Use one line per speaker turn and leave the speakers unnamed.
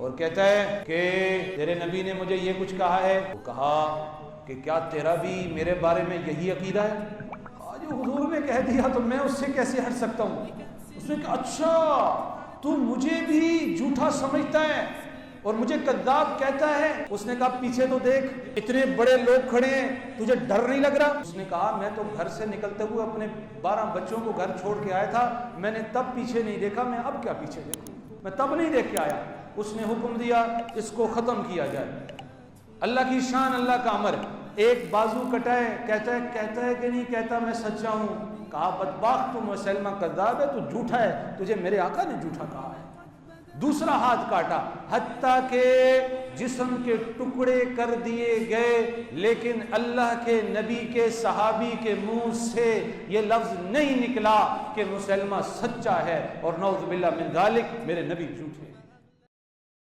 اور کہتا ہے کہ تیرے نبی نے مجھے یہ کچھ کہا ہے. وہ کہا کہ کیا تیرا بھی میرے بارے میں یہی عقیدہ ہے؟ آج حضور نے کہہ دیا تو میں اس سے کیسے ہٹ سکتا ہوں. اس نے کہا اچھا تو مجھے بھی جھوٹا سمجھتا ہے اور مجھے کذاب کہتا ہے. اس نے کہا پیچھے تو دیکھ, اتنے بڑے لوگ کھڑے ہیں, تجھے ڈر نہیں لگ رہا؟ اس نے کہا میں تو گھر سے نکلتے ہوئے اپنے 12 بچوں کو گھر چھوڑ کے آیا تھا, میں نے تب پیچھے نہیں دیکھا, میں اب کیا پیچھے دیکھوں, میں تب نہیں دیکھ کے آیا. اس نے حکم دیا اس کو ختم کیا جائے. اللہ کی شان, اللہ کا امر. ایک بازو کٹا ہے, کہتا ہے کہ نہیں کہتا میں سچا ہوں. کہا بدبخت تو مسلمہ کذاب ہے, تو جھوٹا ہے, تجھے میرے آقا نے جھوٹا کہا ہے. دوسرا ہاتھ کاٹا, حتیٰ کہ جسم کے ٹکڑے کر دیے گئے, لیکن اللہ کے نبی کے صحابی کے منہ سے یہ لفظ نہیں نکلا کہ مسلمہ سچا ہے اور نعوذ باللہ من ذالک میرے نبی جھوٹے.